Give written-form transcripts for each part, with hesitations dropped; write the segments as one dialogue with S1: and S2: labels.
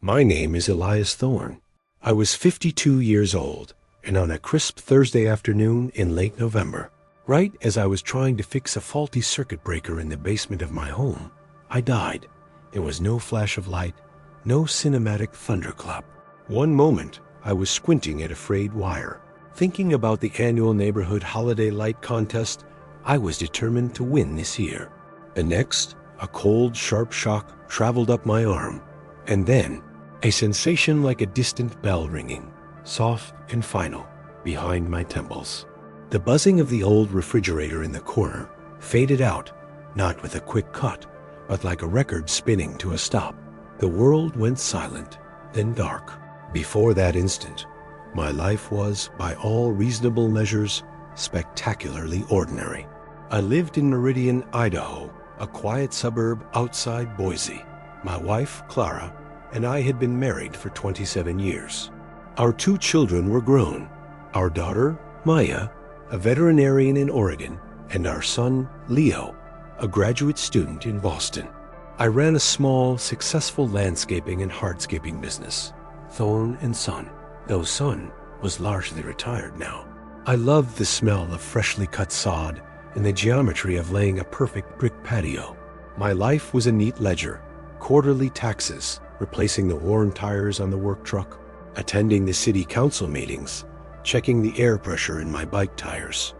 S1: My name is Elias Thorne. I was 52 years old, and on a crisp Thursday afternoon in late November, right as I was trying to fix a faulty circuit breaker in the basement of my home, I died. There was no flash of light, no cinematic thunderclap. One moment, I was squinting at a frayed wire, thinking about the annual neighborhood holiday light contest I was determined to win this year. The next, a cold, sharp shock traveled up my arm, and then a sensation like a distant bell ringing, soft and final, behind my temples. The buzzing of the old refrigerator in the corner faded out, not with a quick cut, but like a record spinning to a stop. The world went silent, then dark. Before that instant, my life was, by all reasonable measures, spectacularly ordinary. I lived in Meridian, Idaho, a quiet suburb outside Boise. My wife, Clara, and I had been married for 27 years. Our 2 children were grown. Our daughter, Maya, a veterinarian in Oregon, and our son, Leo, a graduate student in Boston. I ran a small, successful landscaping and hardscaping business, Thorne & Son, though Son was largely retired now. I loved the smell of freshly cut sod and the geometry of laying a perfect brick patio. My life was a neat ledger, quarterly taxes, replacing the worn tires on the work truck, attending the city council meetings, checking the air pressure in my bike tires.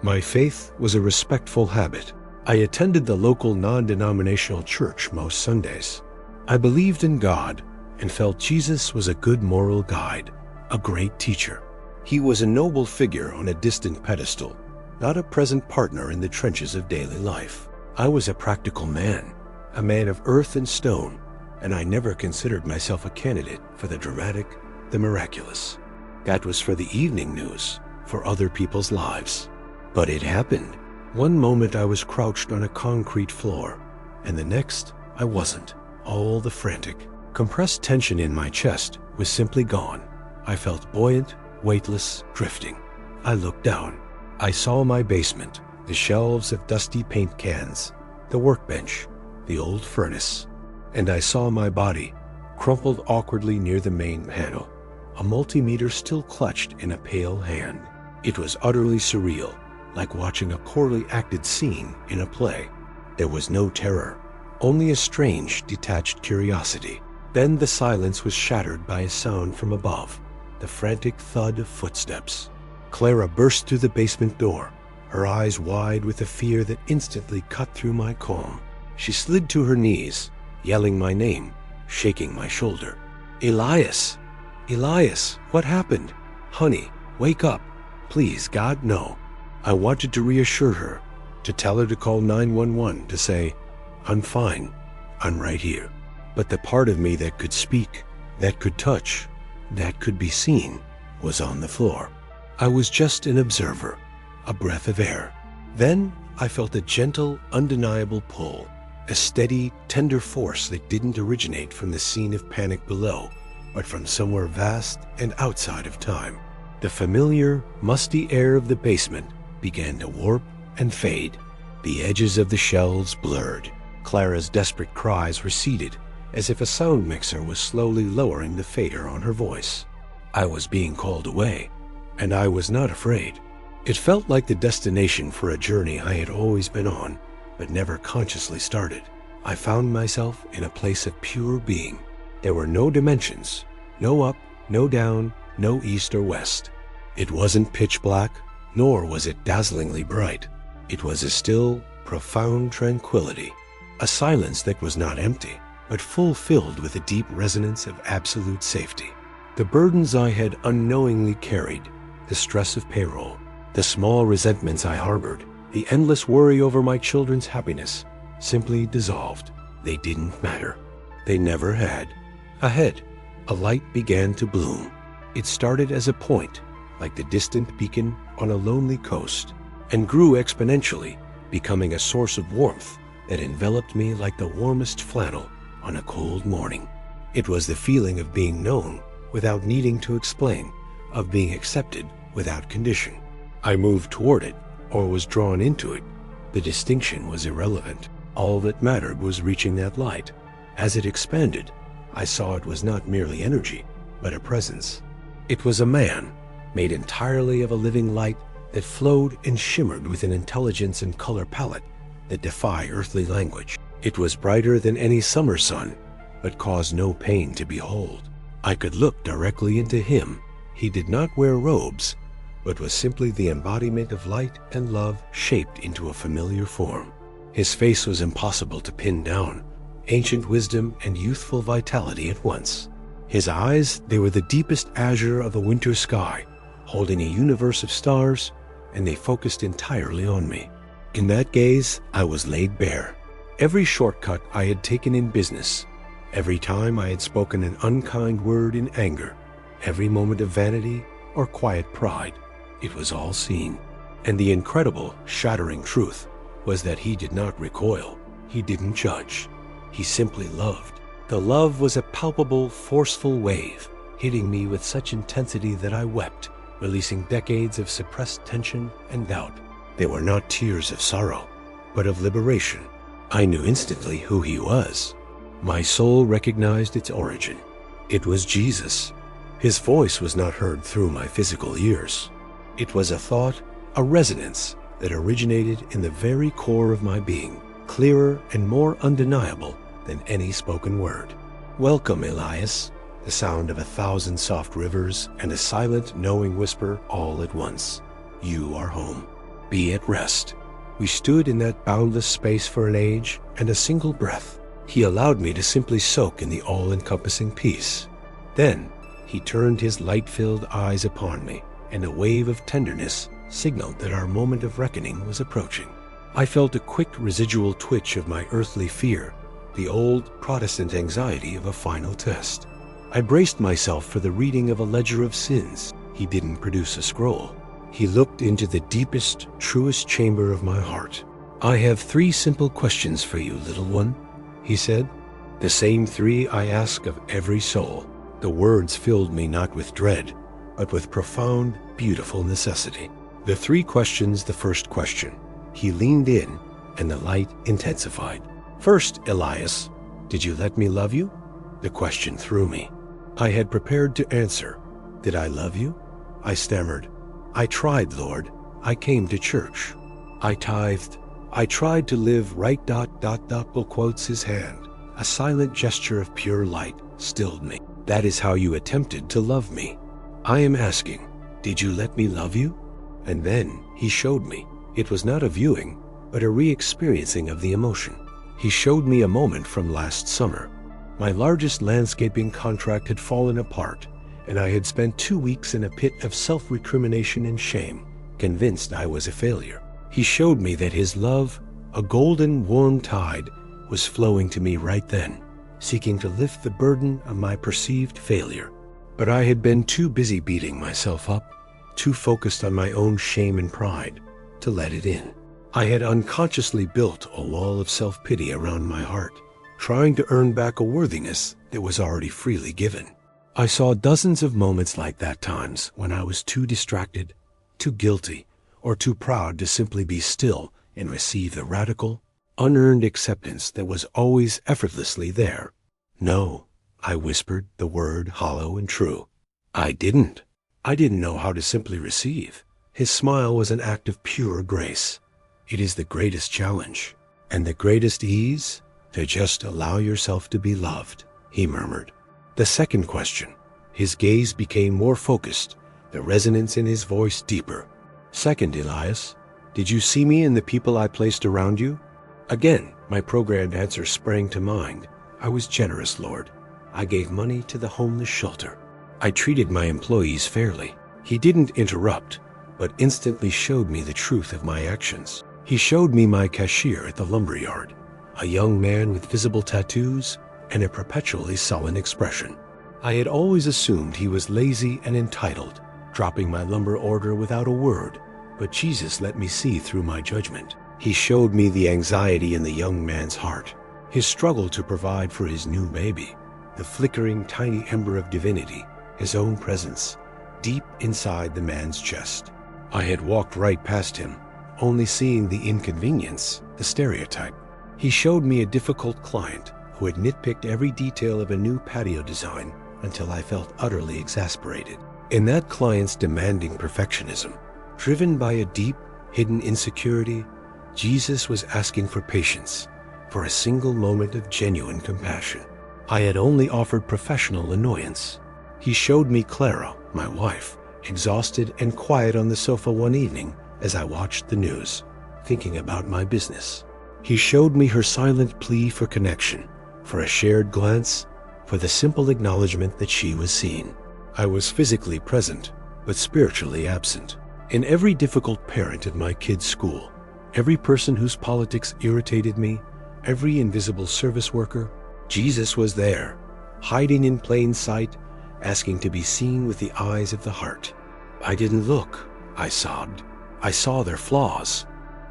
S1: My faith was a respectful habit. I attended the local non-denominational church most Sundays. I believed in God and felt Jesus was a good moral guide, a great teacher. He was a noble figure on a distant pedestal, not a present partner in the trenches of daily life. I was a practical man, a man of earth and stone, and I never considered myself a candidate for the dramatic, the miraculous. That was for the evening news, for other people's lives. But it happened. One moment I was crouched on a concrete floor, and the next I wasn't. All the frantic, compressed tension in my chest was simply gone. I felt buoyant, weightless, drifting. I looked down. I saw my basement, the shelves of dusty paint cans, the workbench, the old furnace. And I saw my body, crumpled awkwardly near the main panel, a multimeter still clutched in a pale hand. It was utterly surreal, like watching a poorly acted scene in a play. There was no terror, only a strange, detached curiosity. Then the silence was shattered by a sound from above, the frantic thud of footsteps. Clara burst through the basement door, her eyes wide with a fear that instantly cut through my calm. She slid to her knees, yelling my name, shaking my shoulder. Elias! Elias, what happened? Honey, wake up. Please, God, no. I wanted to reassure her, to tell her to call 911, to say, I'm fine, I'm right here. But the part of me that could speak, that could touch, that could be seen, was on the floor. I was just an observer, a breath of air. Then I felt a gentle, undeniable pull, a steady, tender force that didn't originate from the scene of panic below, but from somewhere vast and outside of time. The familiar, musty air of the basement began to warp and fade. The edges of the shelves blurred. Clara's desperate cries receded, as if a sound mixer was slowly lowering the fader on her voice. I was being called away, and I was not afraid. It felt like the destination for a journey I had always been on, but never consciously started. I found myself in a place of pure being. There were no dimensions, no up, no down, no east or west. It wasn't pitch black, nor was it dazzlingly bright. It was a still, profound tranquility, a silence that was not empty, but filled with a deep resonance of absolute safety. The burdens I had unknowingly carried, the stress of payroll, the small resentments I harbored, the endless worry over my children's happiness, simply dissolved. They didn't matter. They never had. Ahead, a light began to bloom. It started as a point, like the distant beacon on a lonely coast, and grew exponentially, becoming a source of warmth that enveloped me like the warmest flannel on a cold morning. It was the feeling of being known without needing to explain, of being accepted without condition. I moved toward it, or was drawn into it. The distinction was irrelevant. All that mattered was reaching that light. As it expanded, I saw it was not merely energy, but a presence. It was a man, made entirely of a living light that flowed and shimmered with an intelligence and color palette that defy earthly language. It was brighter than any summer sun, but caused no pain to behold. I could look directly into him. He did not wear robes, but was simply the embodiment of light and love shaped into a familiar form. His face was impossible to pin down, ancient wisdom and youthful vitality at once. His eyes, they were the deepest azure of a winter sky, holding a universe of stars, and they focused entirely on me. In that gaze, I was laid bare. Every shortcut I had taken in business, every time I had spoken an unkind word in anger, every moment of vanity or quiet pride, it was all seen. And the incredible, shattering truth was that he did not recoil. He didn't judge. He simply loved. The love was a palpable, forceful wave, hitting me with such intensity that I wept, releasing decades of suppressed tension and doubt. They were not tears of sorrow, but of liberation. I knew instantly who he was. My soul recognized its origin. It was Jesus. His voice was not heard through my physical ears. It was a thought, a resonance that originated in the very core of my being, clearer and more undeniable than any spoken word. Welcome, Elias, the sound of 1,000 soft rivers and a silent, knowing whisper all at once. You are home. Be at rest. We stood in that boundless space for an age and a single breath. He allowed me to simply soak in the all-encompassing peace. Then he turned his light-filled eyes upon me, and a wave of tenderness signaled that our moment of reckoning was approaching. I felt a quick residual twitch of my earthly fear, the old Protestant anxiety of a final test. I braced myself for the reading of a ledger of sins. He didn't produce a scroll. He looked into the deepest, truest chamber of my heart. I have 3 simple questions for you, little one, he said. The same 3 I ask of every soul. The words filled me not with dread, but with profound, beautiful necessity. The 3 questions, the first question. He leaned in, and the light intensified. First, Elias, did you let me love you? The question threw me. I had prepared to answer. Did I love you? I stammered. I tried, Lord. I came to church. I tithed. I tried to live right. Bill quotes his hand. A silent gesture of pure light stilled me. That is how you attempted to love me. I am asking, did you let me love you? And then he showed me. It was not a viewing, but a re-experiencing of the emotion. He showed me a moment from last summer. My largest landscaping contract had fallen apart, and I had spent 2 weeks in a pit of self-recrimination and shame, convinced I was a failure. He showed me that his love, a golden, warm tide, was flowing to me right then, seeking to lift the burden of my perceived failure. But I had been too busy beating myself up, too focused on my own shame and pride, to let it in. I had unconsciously built a wall of self-pity around my heart, trying to earn back a worthiness that was already freely given. I saw dozens of moments like that, times when I was too distracted, too guilty, or too proud to simply be still and receive the radical, unearned acceptance that was always effortlessly there. No, I whispered the word hollow and true. I didn't know how to simply receive. His smile was an act of pure grace. It is the greatest challenge, and the greatest ease, to just allow yourself to be loved, he murmured. The second question. His gaze became more focused, the resonance in his voice deeper. Second, Elias, did you see me in the people I placed around you? Again, my programmed answer sprang to mind. I was generous, Lord. I gave money to the homeless shelter. I treated my employees fairly. He didn't interrupt, but instantly showed me the truth of my actions. He showed me my cashier at the lumberyard, a young man with visible tattoos and a perpetually sullen expression. I had always assumed he was lazy and entitled, dropping my lumber order without a word, but Jesus let me see through my judgment. He showed me the anxiety in the young man's heart, his struggle to provide for his new baby, the flickering tiny ember of divinity, his own presence, deep inside the man's chest. I had walked right past him, only seeing the inconvenience, the stereotype. He showed me a difficult client, who had nitpicked every detail of a new patio design until I felt utterly exasperated. In that client's demanding perfectionism, driven by a deep, hidden insecurity, Jesus was asking for patience, for a single moment of genuine compassion. I had only offered professional annoyance. He showed me Clara, my wife, exhausted and quiet on the sofa one evening as I watched the news, thinking about my business. He showed me her silent plea for connection, for a shared glance, for the simple acknowledgement that she was seen. I was physically present, but spiritually absent. In every difficult parent at my kids' school, every person whose politics irritated me, every invisible service worker, Jesus was there, hiding in plain sight, asking to be seen with the eyes of the heart. I didn't look, I sobbed. I saw their flaws.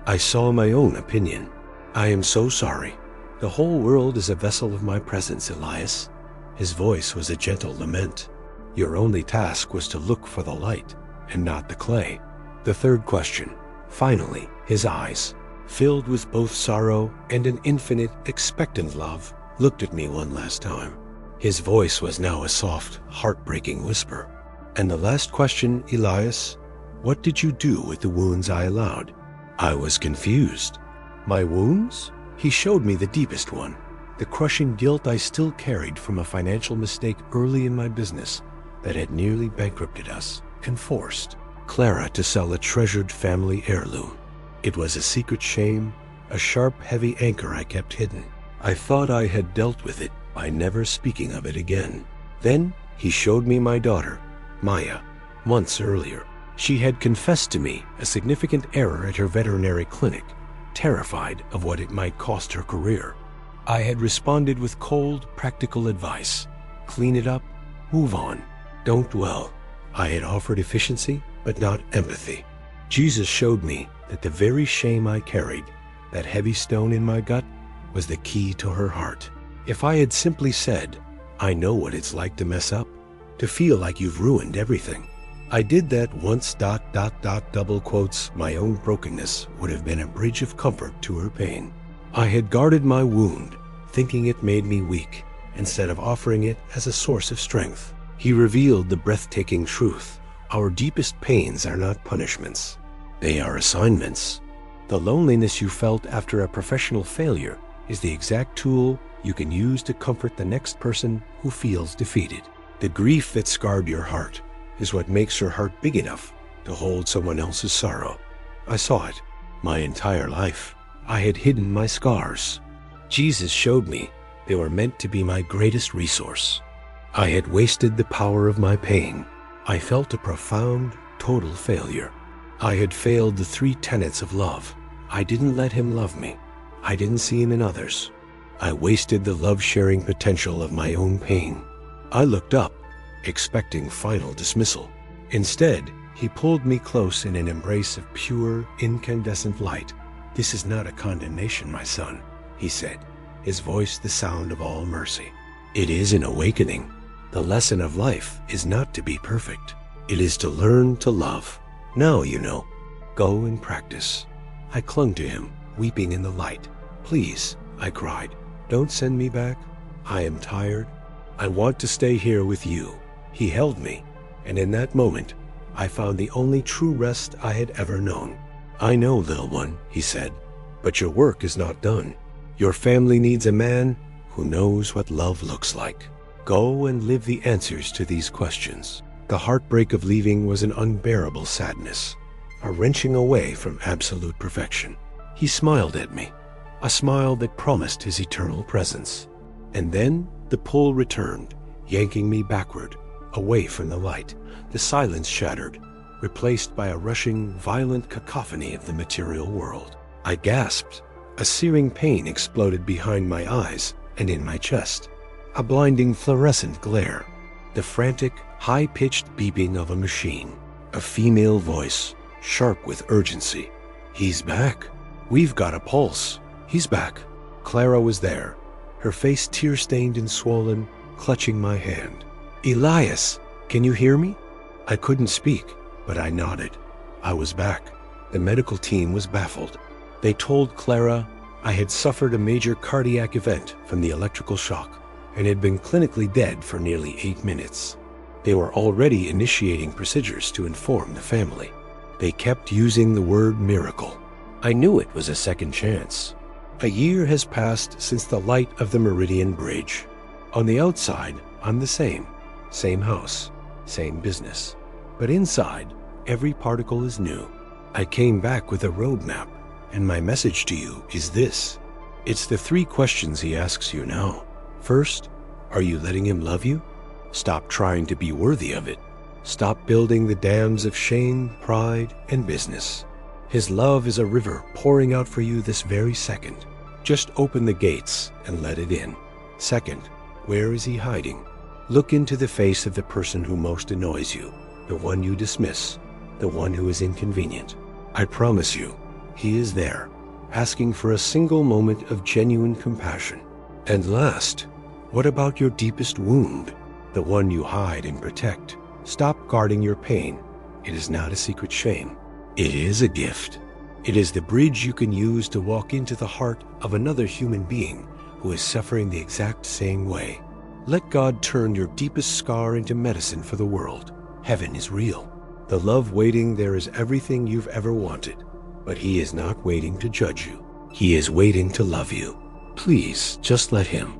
S1: I saw my own opinion. I am so sorry. The whole world is a vessel of my presence, Elias. His voice was a gentle lament. Your only task was to look for the light and not the clay. The third question, finally, his eyes, filled with both sorrow and an infinite, expectant love, looked at me one last time. His voice was now a soft, heartbreaking whisper. And the last question, Elias, what did you do with the wounds I allowed? I was confused. My wounds? He showed me the deepest one, the crushing guilt I still carried from a financial mistake early in my business that had nearly bankrupted us and forced Clara to sell a treasured family heirloom. It was a secret shame, a sharp, heavy anchor I kept hidden. I thought I had dealt with it by never speaking of it again. Then he showed me my daughter, Maya, months earlier. She had confessed to me a significant error at her veterinary clinic, terrified of what it might cost her career. I had responded with cold, practical advice. Clean it up, move on, don't dwell. I had offered efficiency, but not empathy. Jesus showed me that the very shame I carried, that heavy stone in my gut, was the key to her heart. If I had simply said, I know what it's like to mess up, to feel like you've ruined everything. I did that once, double quotes, my own brokenness would have been a bridge of comfort to her pain. I had guarded my wound, thinking it made me weak, instead of offering it as a source of strength. He revealed the breathtaking truth. Our deepest pains are not punishments. They are assignments. The loneliness you felt after a professional failure is the exact tool you can use to comfort the next person who feels defeated. The grief that scarred your heart is what makes your heart big enough to hold someone else's sorrow. I saw it. My entire life, I had hidden my scars. Jesus showed me they were meant to be my greatest resource. I had wasted the power of my pain. I felt a profound, total failure. I had failed the three tenets of love. I didn't let him love me. I didn't see him in others. I wasted the love-sharing potential of my own pain. I looked up, expecting final dismissal. Instead, he pulled me close in an embrace of pure, incandescent light. This is not a condemnation, my son, he said, his voice the sound of all mercy. It is an awakening. The lesson of life is not to be perfect. It is to learn to love. Now you know. Go and practice. I clung to him, weeping in the light. Please, I cried, don't send me back. I am tired. I want to stay here with you. He held me, and in that moment, I found the only true rest I had ever known. I know, little one, he said, but your work is not done. Your family needs a man who knows what love looks like. Go and live the answers to these questions. The heartbreak of leaving was an unbearable sadness, a wrenching away from absolute perfection. He smiled at me, a smile that promised his eternal presence. And then the pull returned, yanking me backward, away from the light. The silence shattered, replaced by a rushing, violent cacophony of the material world. I gasped. A searing pain exploded behind my eyes and in my chest. A blinding fluorescent glare. The frantic, high-pitched beeping of a machine. A female voice, sharp with urgency. He's back. We've got a pulse. He's back. Clara was there, her face tear-stained and swollen, clutching my hand. Elias, can you hear me? I couldn't speak, but I nodded. I was back. The medical team was baffled. They told Clara, I had suffered a major cardiac event from the electrical shock and had been clinically dead for nearly 8 minutes. They were already initiating procedures to inform the family. They kept using the word miracle. I knew it was a second chance. A year has passed since the light of the Meridian Bridge. On the outside, I'm the same. Same house, same business. But inside, every particle is new. I came back with a roadmap, and my message to you is this. It's the 3 questions he asks you now. First, are you letting him love you? Stop trying to be worthy of it. Stop building the dams of shame, pride, and business. His love is a river pouring out for you this very second. Just open the gates and let it in. Second, where is he hiding? Look into the face of the person who most annoys you, the one you dismiss, the one who is inconvenient. I promise you, he is there, asking for a single moment of genuine compassion. And last, what about your deepest wound, the one you hide and protect? Stop guarding your pain. It is not a secret shame. It is a gift. It is the bridge you can use to walk into the heart of another human being who is suffering the exact same way. Let God turn your deepest scar into medicine for the world. Heaven is real. The love waiting there is everything you've ever wanted. But he is not waiting to judge you. He is waiting to love you. Please, just let him.